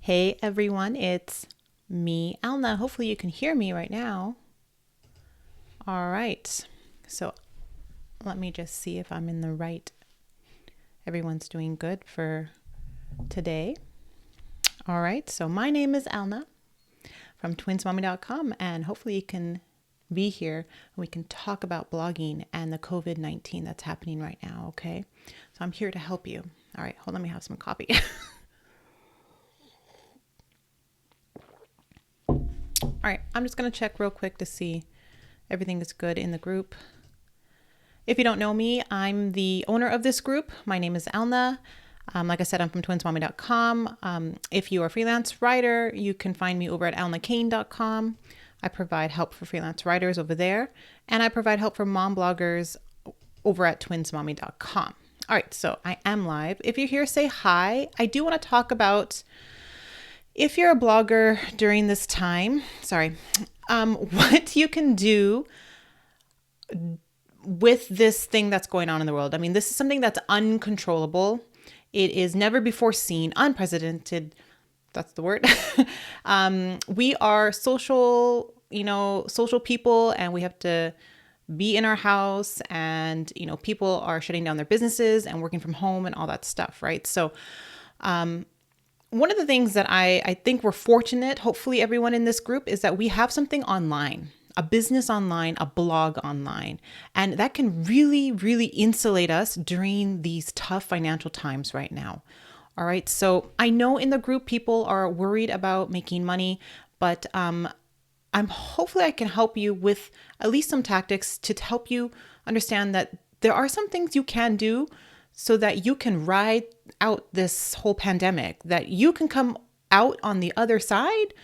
Hey everyone, it's me, Elna. Hopefully you can hear me right now. All right. So let me just see if I'm in the right. Everyone's doing good for today. All right. So my name is Elna from twinsmommy.com, and hopefully you can be here and we can talk about blogging and the COVID-19 that's happening right now. Okay. So I'm here to help you. All right. Hold on. Let me have some coffee. All right, I'm just going to check real quick to see everything is good in the group. If you don't know me, I'm the owner of this group. My name is Elna. Like I said, I'm from twinsmommy.com. If you are a freelance writer, you can find me over at elnakane.com. I provide help for freelance writers over there, and I provide help for mom bloggers over at twinsmommy.com. All right, so I am live. If you're here, say hi. I do want to talk about if you're a blogger during this time, what you can do with this thing that's going on in the world. I mean, this is something that's uncontrollable. It is never before seen, unprecedented. That's the word. We are social people, and we have to be in our house, and, people are shutting down their businesses and working from home and all that stuff, right? So, one of the things that I think we're fortunate, hopefully everyone in this group, is that we have something online, a business online, a blog online, and that can really, really insulate us during these tough financial times right now. All right. So I know in the group people are worried about making money, but hopefully I can help you with at least some tactics to help you understand that there are some things you can do so that you can ride out this whole pandemic, that you can come out on the other side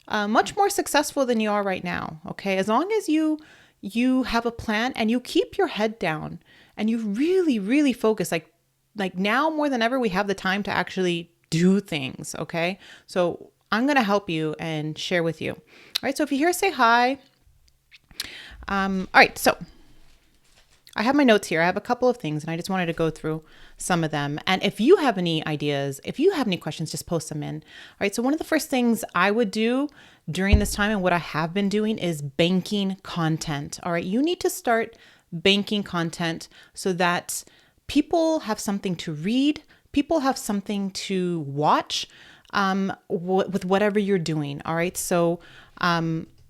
much more successful than you are right now. Okay. As long as you have a plan and you keep your head down and you really, really focus, like now more than ever, we have the time to actually do things. Okay. So I'm going to help you and share with you. All right. So if you're here, say hi. All right. So I have my notes here. I have a couple of things, and I just wanted to go through some of them. And if you have any ideas, if you have any questions, just post them in. All right. So one of the first things I would do during this time, and what I have been doing, is banking content. All right. You need to start banking content so that people have something to read, people have something to watch with whatever you're doing. All right. So,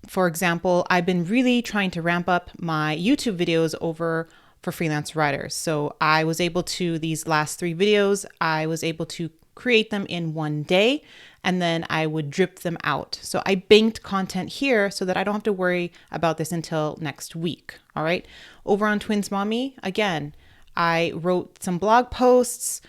for example, I've been really trying to ramp up my YouTube videos for freelance writers. So I was able to, these last 3 videos, I was able to create them in one day, and then I would drip them out. So I banked content here so that I don't have to worry about this until next week. All right. Over on Twins Mommy, again, I wrote some blog posts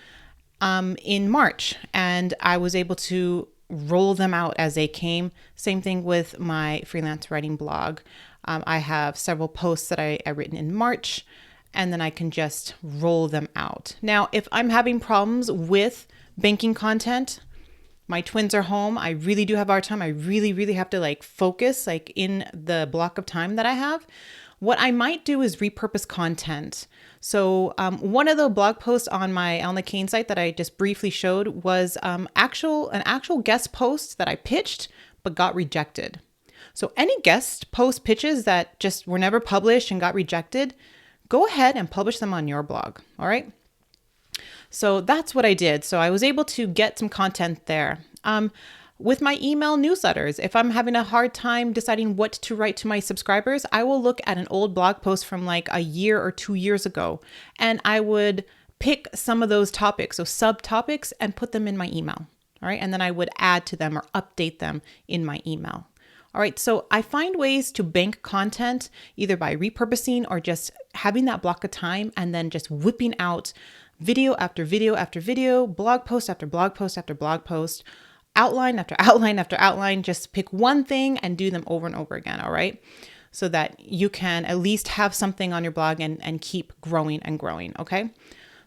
in March, and I was able to roll them out as they came. Same thing with my freelance writing blog. I have several posts that I written in March, and then I can just roll them out. Now, if I'm having problems with banking content, my twins are home, I really do have our time. I really, really have to focus in the block of time that I have. What I might do is repurpose content. So one of the blog posts on my Elna Kane site that I just briefly showed was an actual guest post that I pitched but got rejected. So any guest post pitches that just were never published and got rejected, go ahead and publish them on your blog. All right. So that's what I did. So I was able to get some content there. With my email newsletters, if I'm having a hard time deciding what to write to my subscribers, I will look at an old blog post from a year or 2 years ago, and I would pick some of those topics, so subtopics, and put them in my email. All right. And then I would add to them or update them in my email. All right. So I find ways to bank content either by repurposing or just having that block of time and then just whipping out video after video after video, blog post after blog post after blog post, outline after outline after outline. Just pick one thing and do them over and over again. All right. So that you can at least have something on your blog and keep growing and growing. Okay.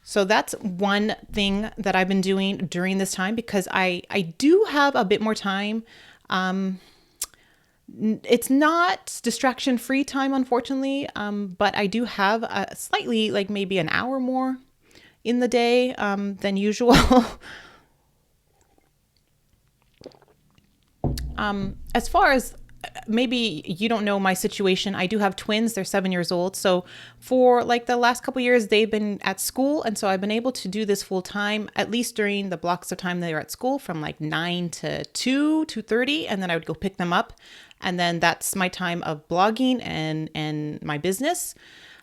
So that's one thing that I've been doing during this time because I do have a bit more time. It's not distraction-free time, unfortunately, but I do have a slightly, maybe an hour more in the day than usual. As far as maybe you don't know my situation, I do have twins. They're 7 years old. So for like the last couple of years, they've been at school. And so I've been able to do this full time, at least during the blocks of time they were at school from like 9 to 2:30. And then I would go pick them up. And then that's my time of blogging and my business.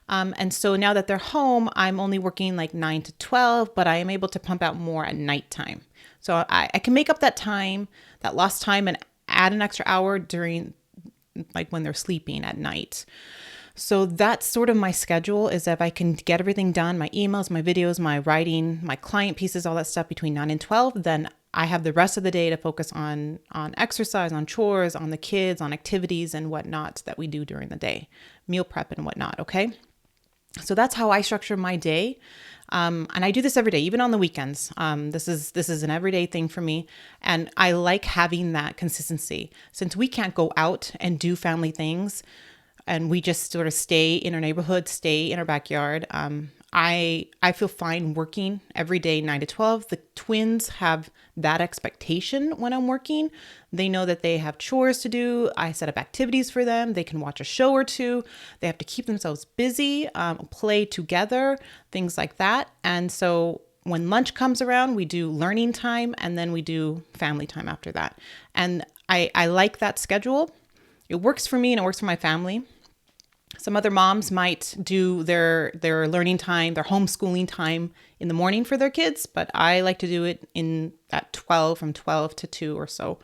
And so now that they're home, I'm only working like 9 to 12, but I am able to pump out more at nighttime. So I can make up that time, that lost time, and add an extra hour during like when they're sleeping at night. So that's sort of my schedule, is if I can get everything done, my emails, my videos, my writing, my client pieces, all that stuff between 9 and 12, then I have the rest of the day to focus on exercise, on chores, on the kids, on activities and whatnot that we do during the day, meal prep and whatnot. Okay. So that's how I structure my day. And I do this every day, even on the weekends. This is an everyday thing for me. And I like having that consistency. Since we can't go out and do family things and we just sort of stay in our neighborhood, stay in our backyard, I feel fine working every day, 9 to 12. The twins have that expectation when I'm working. They know that they have chores to do. I set up activities for them. They can watch a show or two. They have to keep themselves busy, play together, things like that. And so when lunch comes around, we do learning time and then we do family time after that. And I like that schedule. It works for me and it works for my family. Some other moms might do their learning time, their homeschooling time in the morning for their kids, but I like to do it from 12 to 2 or so.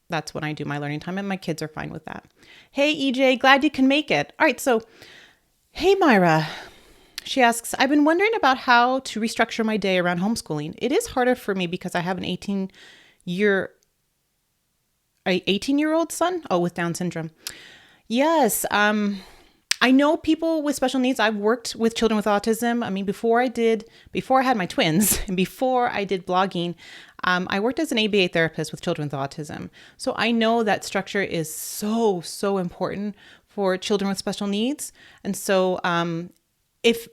That's when I do my learning time and my kids are fine with that. Hey, EJ, glad you can make it. All right. So, hey, Myra, she asks, I've been wondering about how to restructure my day around homeschooling. It is harder for me because I have an 18-year-old son. Oh, with Down syndrome. Yes. I know people with special needs. I've worked with children with autism. I mean, before I had my twins and before I did blogging, I worked as an ABA therapist with children with autism. So I know that structure is so, so important for children with special needs. And so, if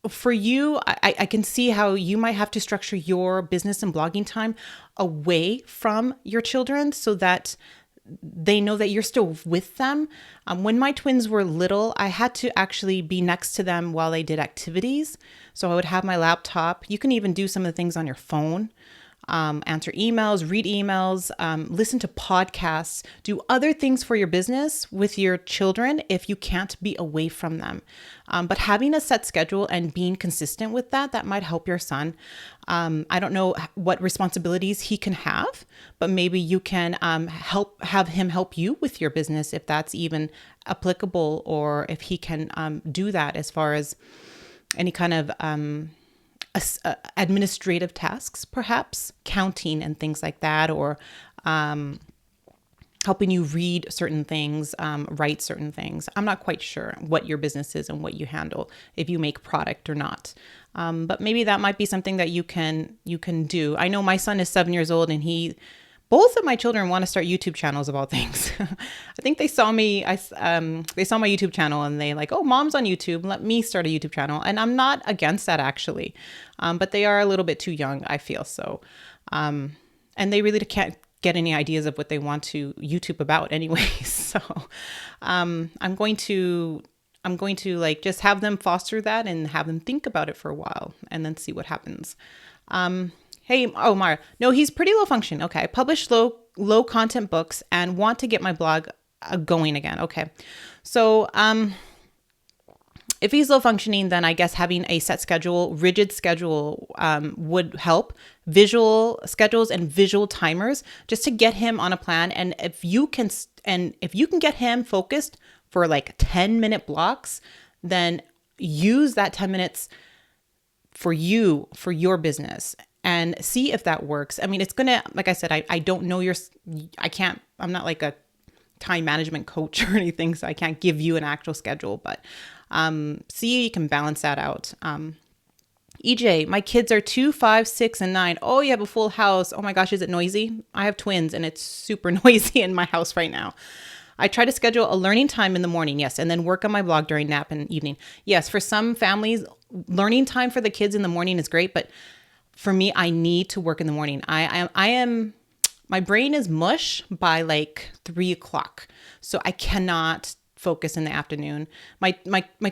for you, I can see how you might have to structure your business and blogging time away from your children so that they know that you're still with them. When my twins were little, I had to actually be next to them while they did activities. So I would have my laptop. You can even do some of the things on your phone. Answer emails, read emails, listen to podcasts, do other things for your business with your children if you can't be away from them. But having a set schedule and being consistent with that might help your son. I don't know what responsibilities he can have, but maybe you can have him help you with your business if that's even applicable, or if he can do that as far as any kind of administrative tasks, perhaps counting and things like that, or helping you read certain things, write certain things. I'm not quite sure what your business is and what you handle, if you make product or not. But maybe that might be something that you can do. I know my son is 7 years old and both of my children want to start YouTube channels of all things. I think they saw me, they saw my YouTube channel and they like, oh, mom's on YouTube. Let me start a YouTube channel. And I'm not against that actually. But they are a little bit too young, I feel so. And they really can't get any ideas of what they want to YouTube about anyway. So I'm going to like just have them foster that and have them think about it for a while and then see what happens. Hey, oh, Mara. No, he's pretty low function. Okay. I publish low content books and want to get my blog going again. Okay. So, if he's low functioning, then I guess having a set schedule, rigid schedule, would help. Visual schedules and visual timers just to get him on a plan. And if you can get him focused for like 10-minute blocks, then use that 10 minutes for your business. And see if that works. I mean, it's going to, like I said, I don't know I'm not like a time management coach or anything, so I can't give you an actual schedule, but see, you can balance that out. EJ, my kids are 2, 5, 6, and 9. Oh, you have a full house. Oh my gosh, is it noisy? I have twins and it's super noisy in my house right now. I try to schedule a learning time in the morning, yes, and then work on my blog during nap and evening. Yes, for some families, learning time for the kids in the morning is great, but for me, I need to work in the morning. My brain is mush by like 3 o'clock. So I cannot focus in the afternoon. My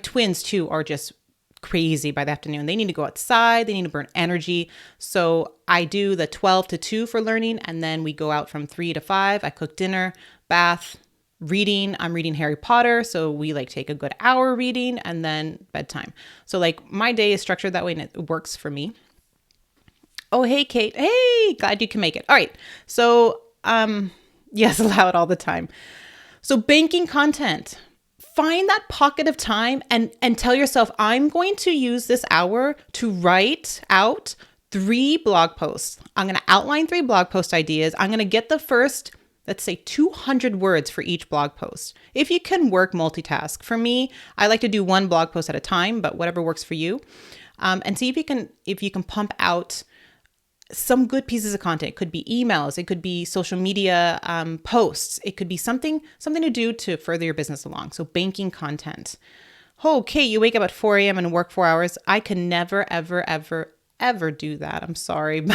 twins too are just crazy by the afternoon. They need to go outside. They need to burn energy. So I do the 12 to 2 for learning. And then we go out from 3 to 5. I cook dinner, bath, reading. I'm reading Harry Potter. So we like take a good hour reading and then bedtime. So like my day is structured that way and it works for me. Oh, hey, Kate. Hey, glad you can make it. All right. So, yes, allow it all the time. So banking content, find that pocket of time and tell yourself, I'm going to use this hour to write out 3 blog posts. I'm going to outline 3 blog post ideas. I'm going to get the first, let's say 200 words for each blog post. If you can work multitask. For me, I like to do 1 blog post at a time, but whatever works for you. And see if you can pump out some good pieces of content. It could be emails, it could be social media posts, it could be something to do to further your business along. So banking content. Oh, Kate, you wake up at 4 a.m. and work 4 hours. I can never, ever, ever, ever do that. I'm sorry.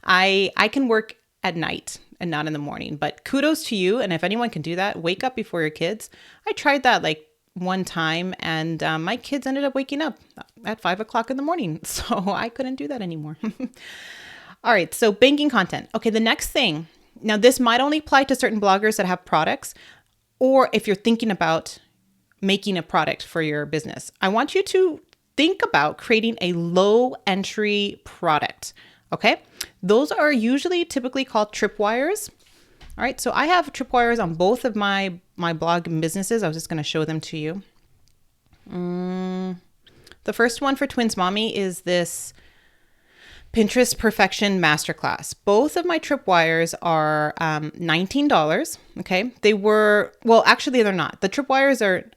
I can work at night and not in the morning, but kudos to you. And if anyone can do that, wake up before your kids. I tried that like one time and my kids ended up waking up at 5 o'clock in the morning. So I couldn't do that anymore. All right. So banking content. Okay. The next thing. Now this might only apply to certain bloggers that have products, or if you're thinking about making a product for your business. I want you to think about creating a low entry product. Okay. Those are usually typically called tripwires. All right. So I have tripwires on both of my blog businesses. I was just going to show them to you. The first one for Twins Mommy is this Pinterest Perfection Masterclass. Both of my tripwires are $19. Okay. They were, well, actually they're not. The tripwires are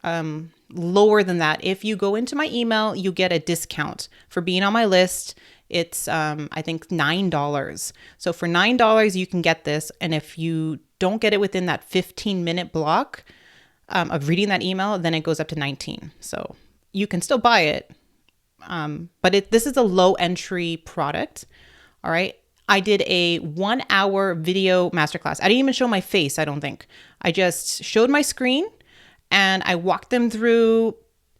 lower than that. If you go into my email, you get a discount for being on my list. It's, I think $9. So for $9, you can get this. And if you don't get it within that 15-minute block of reading that email, then it goes up to 19. So you can still buy it. But this is a low entry product. All right. I did a 1-hour video masterclass. I didn't even show my face, I don't think. I just showed my screen and I walked them through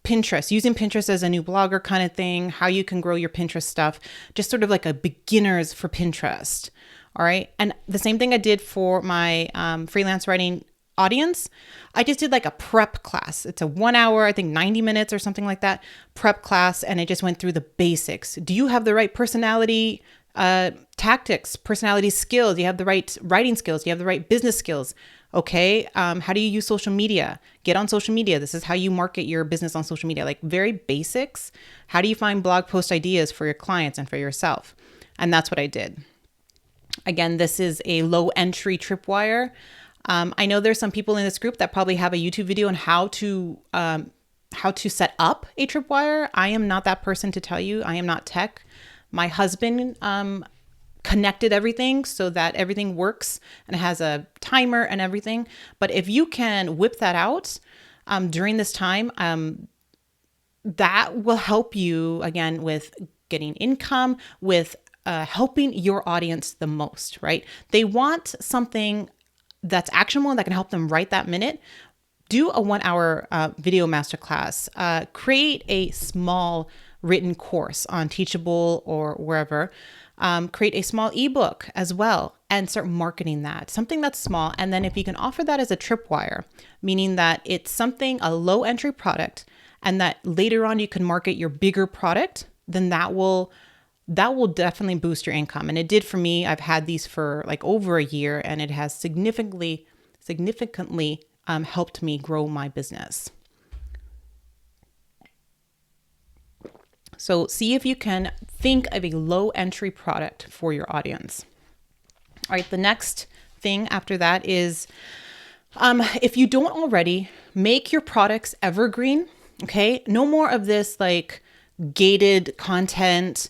Pinterest, using Pinterest as a new blogger kind of thing, how you can grow your Pinterest stuff, just sort of like a beginners for Pinterest. All right. And the same thing I did for my freelance writing audience. I just did like a prep class. It's a 1 hour, I think 90 minutes or something like that, prep class. And it just went through the basics. Do you have the right personality tactics, personality skills? Do you have the right writing skills? Do you have the right business skills? Okay. How do you use social media? Get on social media. This is how you market your business on social media, like very basics. How do you find blog post ideas for your clients and for yourself? And that's what I did. Again, this is a low entry tripwire. I know there's some people in this group that probably have a YouTube video on how to set up a tripwire. I am not that person to tell you. I am not tech. My husband connected everything so that everything works and it has a timer and everything. But if you can whip that out during this time, that will help you again with getting income, with helping your audience the most, right? They want something that's actionable and that can help them right that minute. Do a 1-hour video masterclass. Create a small written course on Teachable or wherever. Create a small ebook as well and start marketing that. Something that's small. And then if you can offer that as a tripwire, meaning that it's something, a low entry product, and that later on you can market your bigger product, then that will definitely boost your income. And it did for me. I've had these for like over a year and it has significantly helped me grow my business. So see if you can think of a low entry product for your audience. All right. The next thing after that is, if you don't already, make your products evergreen. Okay. No more of this like gated content,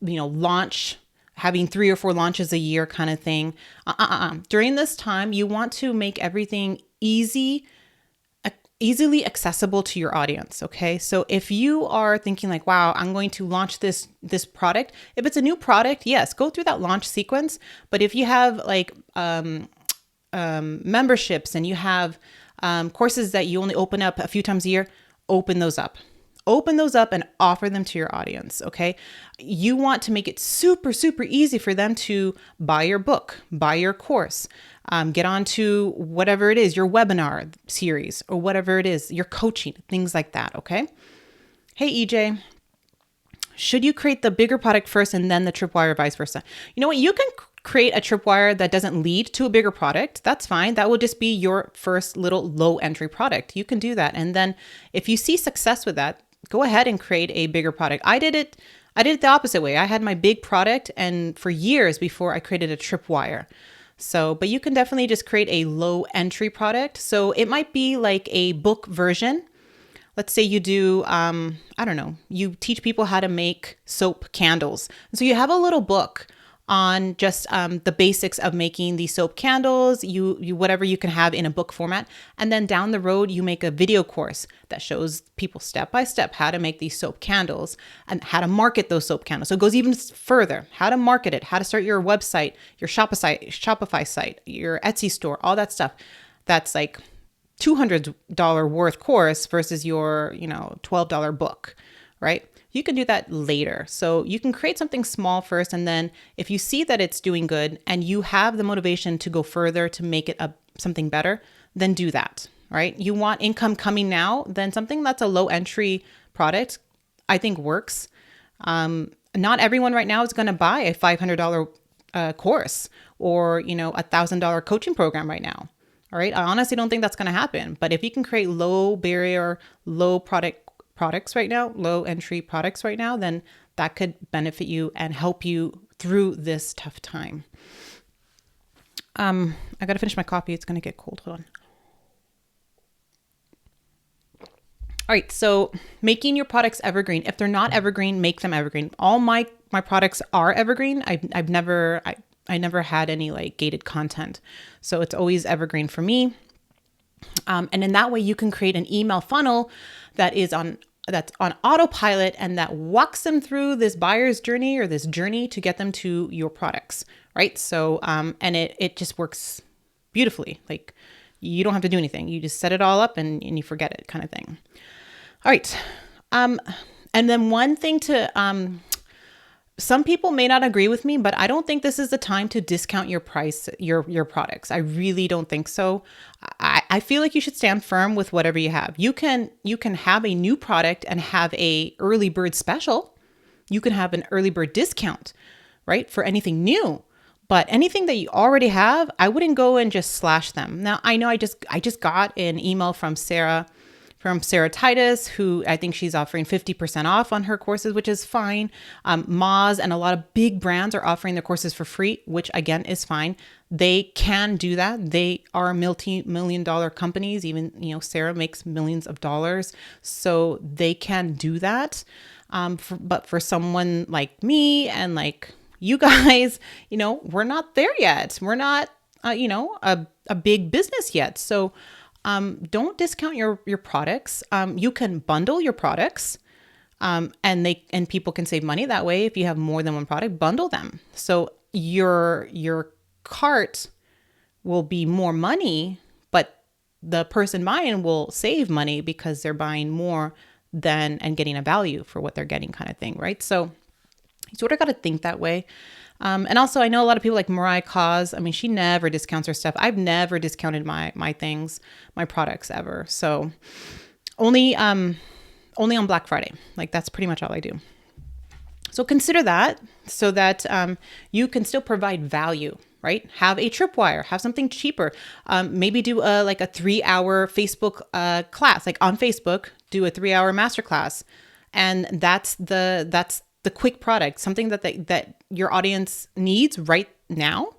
launch, having 3 or 4 launches a year kind of thing. During this time, you want to make everything easy, easily accessible to your audience. Okay. So if you are thinking like, wow, I'm going to launch this product, if it's a new product, yes, go through that launch sequence. But if you have like memberships and you have courses that you only open up a few times a year, open those up. Open those up and offer them to your audience, okay? You want to make it super, super easy for them to buy your book, buy your course, get on to whatever it is, your webinar series or whatever it is, your coaching, things like that, okay? Hey, EJ, should you create the bigger product first and then the tripwire, vice versa? You know what? You can create a tripwire that doesn't lead to a bigger product. That's fine. That will just be your first little low entry product. You can do that. And then if you see success with that, go ahead and create a bigger product. I did it the opposite way. I had my big product and for years before I created a tripwire. So, but you can definitely just create a low entry product. So it might be like a book version. Let's say you do, I don't know, you teach people how to make soap candles. And so you have a little book on just the basics of making these soap candles, you whatever you can have in a book format. And then down the road, you make a video course that shows people step by step how to make these soap candles and how to market those soap candles. So it goes even further, how to market it, how to start your website, your Shopify site, your Etsy store, all that stuff. That's like $200 worth course versus your, $12 book, right? You can do that later. So you can create something small first. And then if you see that it's doing good and you have the motivation to go further to make it something better, then do that, right? You want income coming now, then something that's a low entry product, I think works. Not everyone right now is going to buy a $500 course or, $1,000 coaching program right now. All right. I honestly don't think that's going to happen. But if you can create low barrier, low products right now, low entry products right now, then that could benefit you and help you through this tough time. I got to finish my coffee. It's going to get cold. Hold on. All right. So making your products evergreen. If they're not evergreen, make them evergreen. All my products are evergreen. I never had any like gated content. So it's always evergreen for me. And in that way, you can create an email funnel that's on autopilot and that walks them through this buyer's journey or this journey to get them to your products, right? So, and it just works beautifully. Like you don't have to do anything. You just set it all up and you forget it kind of thing. All right. And then one thing some people may not agree with me, but I don't think this is the time to discount your price, your products. I really don't think so. I feel like you should stand firm with whatever you have. You can have a new product and have a early bird special. You can have an early bird discount, right? For anything new. But anything that you already have, I wouldn't go and just slash them. Now, I know I just got an email from Sarah Titus, who I think she's offering 50% off on her courses, which is fine. Moz and a lot of big brands are offering their courses for free, which again is fine. They can do that. They are multi-million-dollar companies. Even, Sarah makes millions of dollars. So they can do that. But for someone like me and like you guys, we're not there yet. We're not, a big business yet. So don't discount your products. You can bundle your products, and people can save money that way. If you have more than one product, bundle them. So your cart will be more money, but the person buying will save money because they're buying more and getting a value for what they're getting, kind of thing, right? So you sort of got to think that way. And also, I know a lot of people like Mariah Cause. I mean, she never discounts her stuff. I've never discounted my things, my products ever. So only on Black Friday. Like that's pretty much all I do. So consider that so that you can still provide value, right? Have a tripwire, have something cheaper. Maybe do a 3-hour Facebook class, like on Facebook, do a 3-hour masterclass. And that's the quick product, something that your audience needs right now,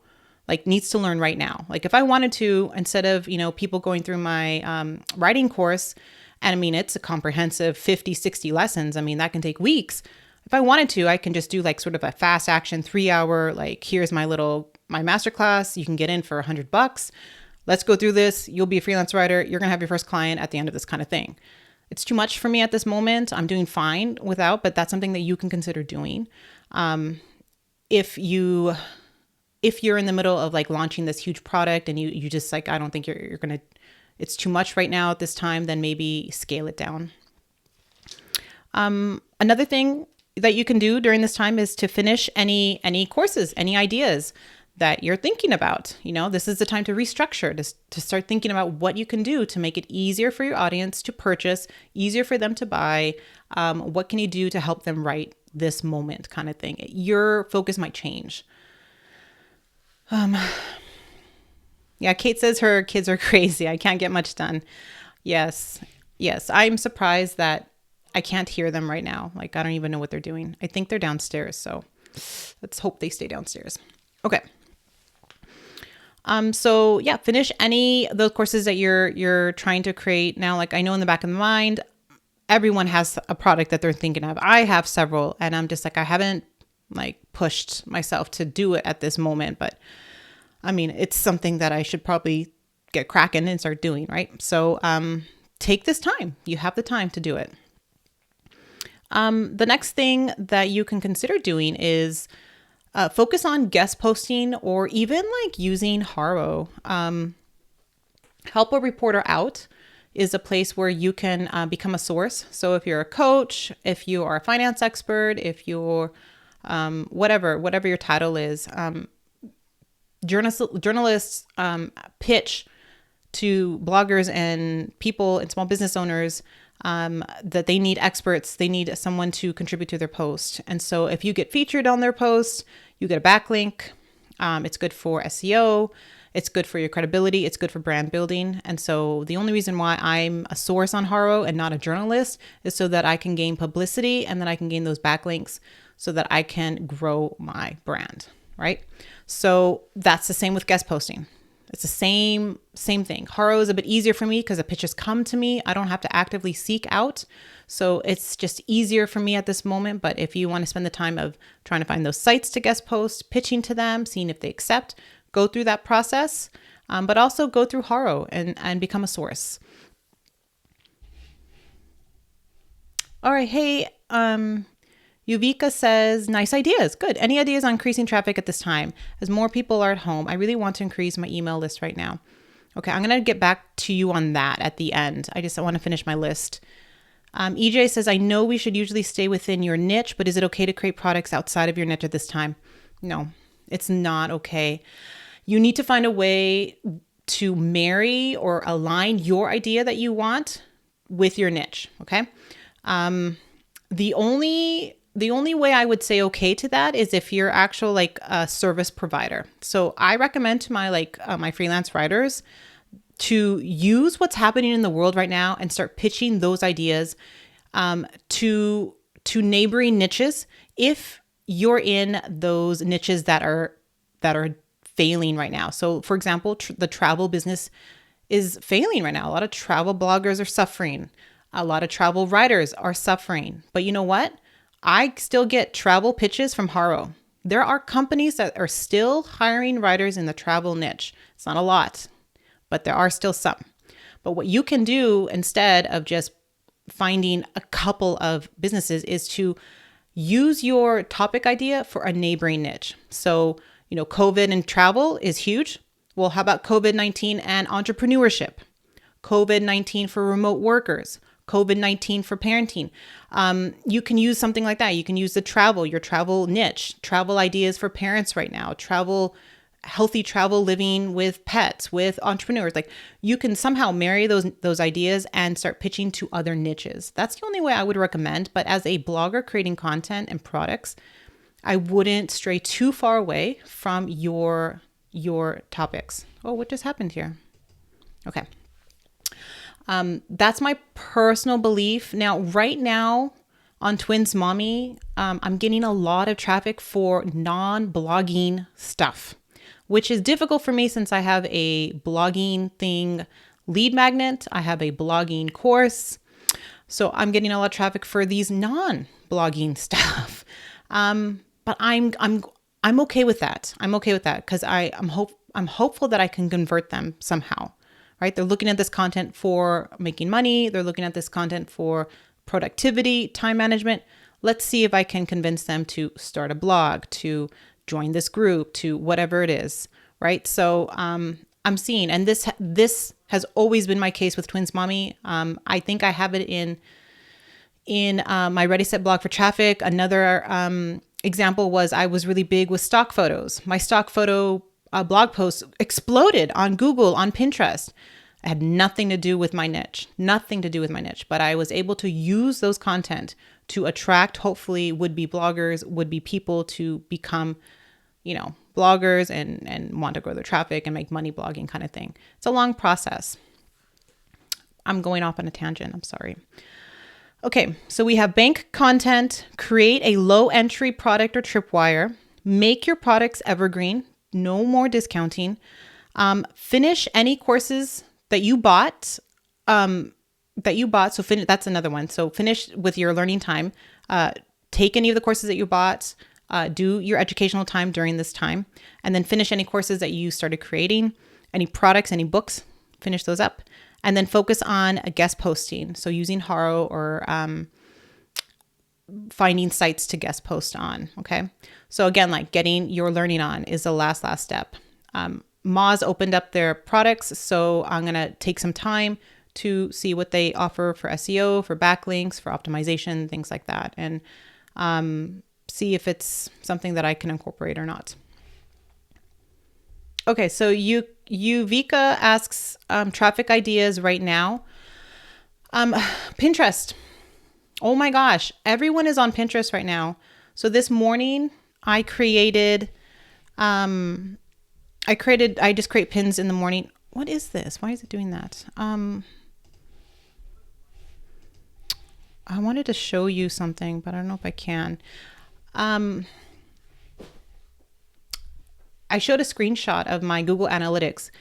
like needs to learn right now. Like if I wanted to, instead of, people going through my writing course, and I mean, it's a comprehensive 50, 60 lessons. I mean, that can take weeks. If I wanted to, I can just do like sort of a fast action 3-hour, like here's my masterclass. You can get in for $100. let's go through this. You'll be a freelance writer. You're going to have your first client at the end of this kind of thing. It's too much for me at this moment. I'm doing fine without, but that's something that you can consider doing. If you're in the middle of like launching this huge product and you just like, I don't think you're going to, it's too much right now at this time, then maybe scale it down. Another thing that you can do during this time is to finish any courses, any ideas that you're thinking about. This is the time to restructure, to start thinking about what you can do to make it easier for your audience to purchase, easier for them to buy. What can you do to help them right this moment kind of thing? Your focus might change. Yeah, Kate says her kids are crazy. I can't get much done. Yes. I'm surprised that I can't hear them right now. Like, I don't even know what they're doing. I think they're downstairs. So let's hope they stay downstairs. Okay. So yeah, finish any of those courses that you're trying to create now. Like, I know in the back of the mind, everyone has a product that they're thinking of. I have several, and I'm just like, I haven't like pushed myself to do it at this moment, but I mean, it's something that I should probably get cracking and start doing, right? So, take this time. You have the time to do it. The next thing that you can consider doing is focus on guest posting or even like using Haro. Help a Reporter Out is a place where you can become a source. So if you're a coach, if you are a finance expert, if you're whatever your title is, journalists pitch to bloggers and people and small business owners that they need experts. They need someone to contribute to their post. And so if you get featured on their post, you get a backlink. It's good for SEO. It's good for your credibility. It's good for brand building. And so the only reason why I'm a source on Haro and not a journalist is so that I can gain publicity and then I can gain those backlinks so that I can grow my brand, right? So that's the same with guest posting. It's the same thing. Haro is a bit easier for me because the pitches come to me. I don't have to actively seek out. So it's just easier for me at this moment. But if you want to spend the time of trying to find those sites to guest post, pitching to them, seeing if they accept, go through that process, but also go through Haro and become a source. All right. Hey, Yuvika says, nice ideas. Good. Any ideas on increasing traffic at this time? As more people are at home, I really want to increase my email list right now. Okay, I'm going to get back to you on that at the end. I want to finish my list. EJ says, I know we should usually stay within your niche, but is it okay to create products outside of your niche at this time? No, it's not okay. You need to find a way to marry or align your idea that you want with your niche, okay? The only way I would say okay to that is if you're actual like a service provider. So I recommend to my my freelance writers to use what's happening in the world right now and start pitching those ideas to neighboring niches. If you're in those niches that are failing right now. So for example, the travel business is failing right now. A lot of travel bloggers are suffering. A lot of travel writers are suffering. But you know what? I still get travel pitches from Haro. There are companies that are still hiring writers in the travel niche. It's not a lot, but there are still some. But what you can do instead of just finding a couple of businesses is to use your topic idea for a neighboring niche. So, COVID and travel is huge. Well, how about COVID-19 and entrepreneurship? COVID-19 for remote workers? COVID-19 for parenting. You can use something like that. You can use your travel niche, travel ideas for parents right now, healthy travel living with pets, with entrepreneurs. Like you can somehow marry those ideas and start pitching to other niches. That's the only way I would recommend. But as a blogger creating content and products, I wouldn't stray too far away from your topics. Oh, what just happened here? Okay. That's my personal belief. Now, right now on Twins Mommy, I'm getting a lot of traffic for non-blogging stuff, which is difficult for me since I have a blogging thing lead magnet. I have a blogging course. So I'm getting a lot of traffic for these non-blogging stuff. But I'm I'm okay with that. I'm okay with that because I'm hopeful that I can convert them somehow, right? They're looking at this content for making money. They're looking at this content for productivity, time management. Let's see if I can convince them to start a blog, to join this group, to whatever it is, right? So I'm seeing, and this has always been my case with Twins Mommy. I think I have it in my Ready Set blog for traffic. Another example was I was really big with stock photos. My stock photo blog posts exploded on Google, on Pinterest. It had nothing to do with my niche, but I was able to use those content to attract, hopefully, would-be bloggers, would-be people to become, bloggers and want to grow their traffic and make money blogging kind of thing. It's a long process. I'm going off on a tangent. I'm sorry. Okay, so we have bank content, create a low entry product or tripwire, make your products evergreen, no more discounting, finish any courses that you bought. So that's another one. So finish with your learning time, take any of the courses that you bought, do your educational time during this time, and then finish any courses that you started creating, any products, any books, finish those up. And then focus on a guest posting. So using Haro or finding sites to guest post on. Okay. So again, like getting your learning on is the last step. Moz opened up their products. So I'm going to take some time to see what they offer for SEO, for backlinks, for optimization, things like that. And see if it's something that I can incorporate or not. Okay, so Vika asks traffic ideas right now. Pinterest. Oh my gosh, everyone is on Pinterest right now. So this morning I just create pins in the morning. What is this? Why is it doing that? I wanted to show you something, but I don't know if I can. I showed a screenshot of my Google Analytics.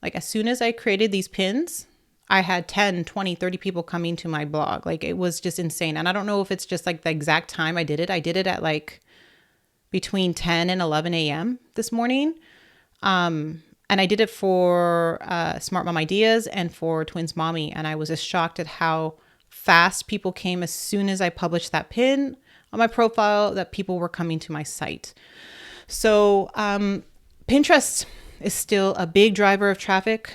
Like as soon as I created these pins, I had 10, 20, 30 people coming to my blog. Like it was just insane. And I don't know if it's just like the exact time I did it. I did it at like between 10 and 11 a.m. this morning. And I did it for Smart Mom Ideas and for Twins Mommy. And I was just shocked at how fast people came as soon as I published that pin on my profile, that people were coming to my site. So Pinterest is still a big driver of traffic.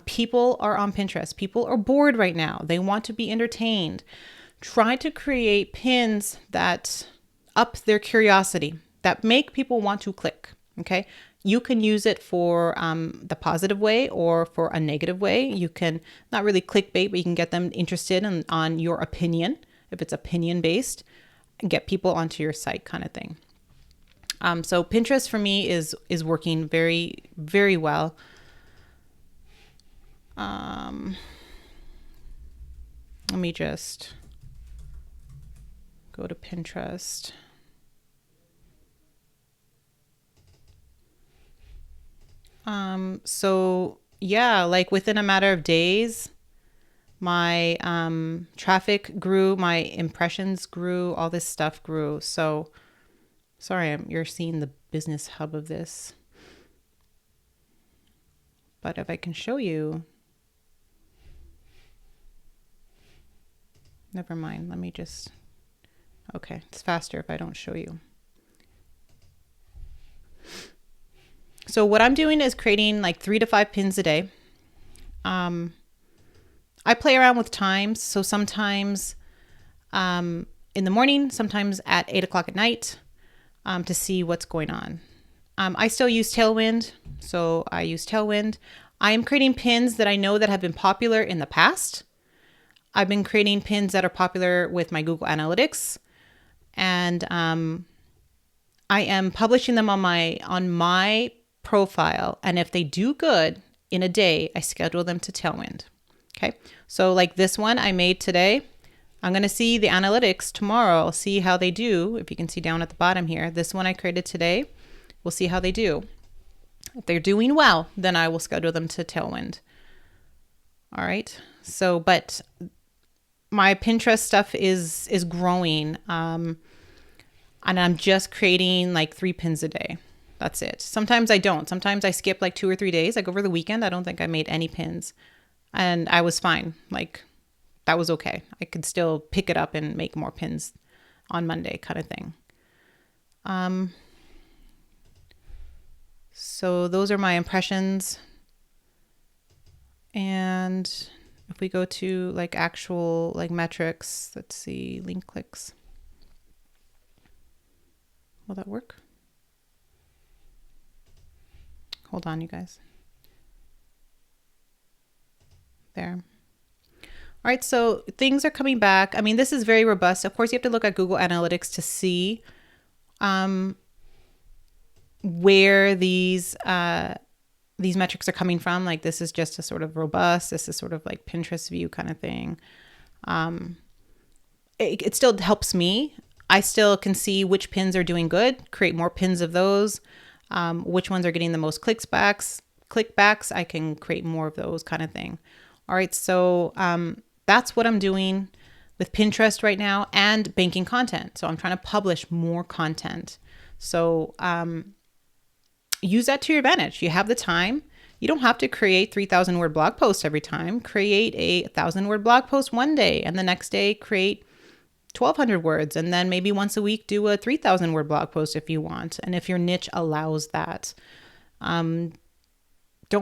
People are on Pinterest. People are bored right now. They want to be entertained. Try to create pins that up their curiosity, that make people want to click. Okay. You can use it for the positive way or for a negative way. You can not really clickbait, but you can get them interested on your opinion. If it's opinion based, and get people onto your site kind of thing. So Pinterest for me is working very, very well. Let me just go to Pinterest. So yeah, like within a matter of days, my traffic grew, my impressions grew, all this stuff grew. So sorry, you're seeing the business hub of this. But if I can show you, never mind. Let me just, okay, it's faster if I don't show you. So what I'm doing is creating like 3 to 5 pins a day. I play around with times. So sometimes in the morning, sometimes at 8 o'clock at night, to see what's going on. I still use Tailwind. So I use Tailwind. I am creating pins that I know that have been popular in the past. I've been creating pins that are popular with my Google Analytics. And I am publishing them on my profile. And if they do good in a day, I schedule them to Tailwind. Okay. So like this one I made today, I'm going to see the analytics tomorrow. I'll see how they do. If you can see down at the bottom here, this one I created today, we'll see how they do. If they're doing well, then I will schedule them to Tailwind. All right. So, but my Pinterest stuff is growing. And I'm just creating like 3 pins a day. That's it. Sometimes I don't. Sometimes I skip like 2 or 3 days. Like over the weekend, I don't think I made any pins, and I was fine. Like that was okay. I could still pick it up and make more pins on Monday, kind of thing. So those are my impressions. And if we go to like actual like metrics, let's see, link clicks. Will that work? Hold on, you guys. There. All right, so things are coming back. I mean, this is very robust. Of course, you have to look at Google Analytics to see where these metrics are coming from. Like this is just a sort of robust. This is sort of like Pinterest view kind of thing. It still helps me. I still can see which pins are doing good, create more pins of those. Which ones are getting the most clickbacks. I can create more of those kind of thing. All right, so that's what I'm doing with Pinterest right now and banking content. So I'm trying to publish more content. So use that to your advantage. You have the time. You don't have to create 3,000 word blog posts every time. Create a 1,000 word blog post one day, and the next day create 1,200 words, and then maybe once a week do a 3,000 word blog post if you want, and if your niche allows that. Don't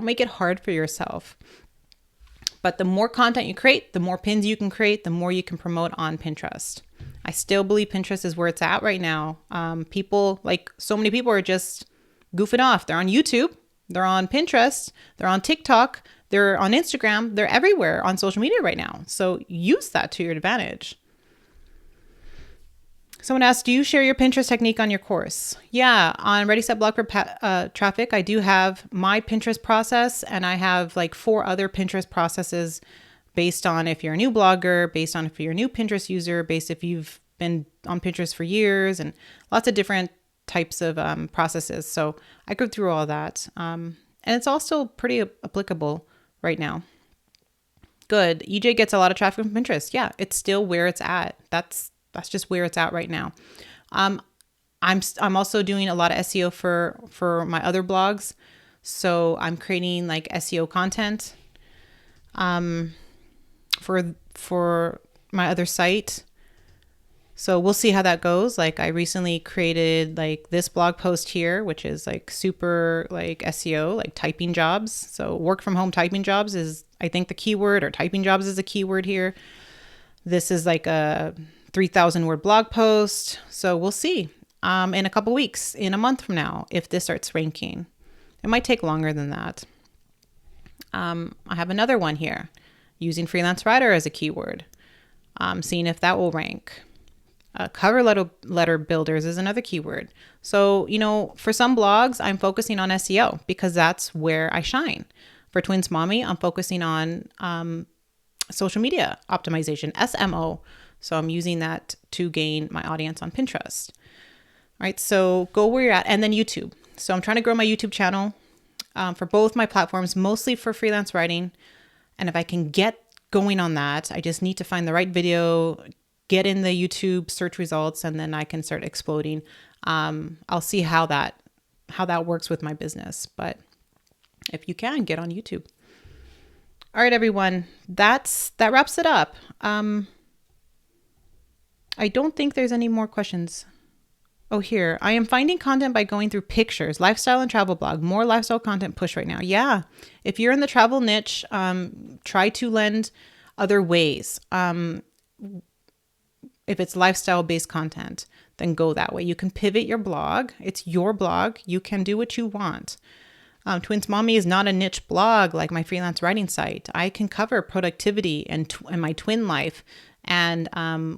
make it hard for yourself. But the more content you create, the more pins you can create, the more you can promote on Pinterest. I still believe Pinterest is where it's at right now. People, like so many people, are just goofing off. They're on YouTube, they're on Pinterest, they're on TikTok, they're on Instagram, they're everywhere on social media right now. So use that to your advantage. Someone asked, do you share your Pinterest technique on your course? Yeah, on Ready Set Blog for Traffic, I do have my Pinterest process, and I have like 4 other Pinterest processes based on if you're a new blogger, based on if you're a new Pinterest user, based if you've been on Pinterest for years, and lots of different types of processes. So I go through all that. And it's all still pretty applicable right now. Good. EJ gets a lot of traffic from Pinterest. Yeah, it's still where it's at. That's just where it's at right now. I'm also doing a lot of SEO for my other blogs. So I'm creating like SEO content for my other site. So we'll see how that goes. Like I recently created like this blog post here, which is like super like SEO, like typing jobs. So work from home typing jobs is, I think, the keyword, or typing jobs is a keyword here. This is like a 3,000 word blog post. So we'll see in a couple weeks, in a month from now, if this starts ranking. It might take longer than that. I have another one here, using freelance writer as a keyword, seeing if that will rank. Cover letter builders is another keyword. So, for some blogs, I'm focusing on SEO because that's where I shine. For Twins Mommy, I'm focusing on social media optimization, SMO. So I'm using that to gain my audience on Pinterest. All right, so go where you're at. And then YouTube. So I'm trying to grow my YouTube channel for both my platforms, mostly for freelance writing. And if I can get going on that, I just need to find the right video, get in the YouTube search results, and then I can start exploding. I'll see how that works with my business. But if you can, get on YouTube. All right, everyone, that wraps it up. I don't think there's any more questions. Oh, here. I am finding content by going through pictures, lifestyle and travel blog, more lifestyle content push right now. Yeah. If you're in the travel niche, try to lend other ways. If it's lifestyle based content, then go that way. You can pivot your blog. It's your blog. You can do what you want. Twins Mommy is not a niche blog like my freelance writing site. I can cover productivity and my twin life and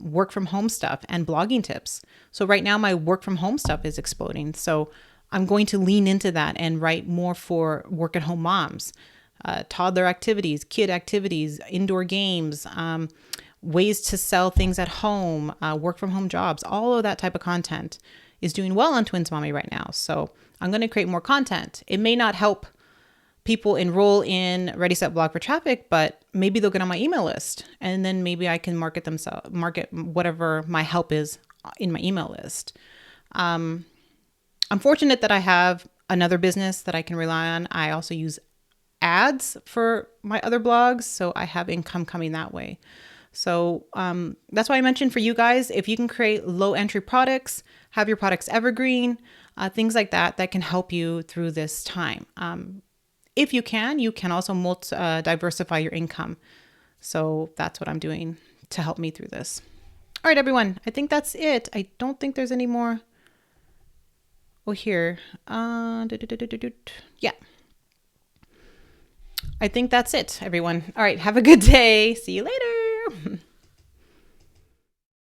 work from home stuff and blogging tips. So right now my work from home stuff is exploding. So I'm going to lean into that and write more for work at home moms, toddler activities, kid activities, indoor games, ways to sell things at home, work from home jobs. All of that type of content is doing well on Twins Mommy right now. So I'm going to create more content. It may not help people enroll in Ready Set Blog for Traffic, but maybe they'll get on my email list, and then maybe I can market whatever my help is in my email list. I'm fortunate that I have another business that I can rely on. I also use ads for my other blogs, so I have income coming that way. So that's why I mentioned for you guys, if you can create low entry products, have your products evergreen, things like that, that can help you through this time. If you can also diversify your income. So that's what I'm doing to help me through this. All right, everyone, I think that's it. I don't think there's any more. Oh, here. Yeah. I think that's it, everyone. All right, have a good day. See you later.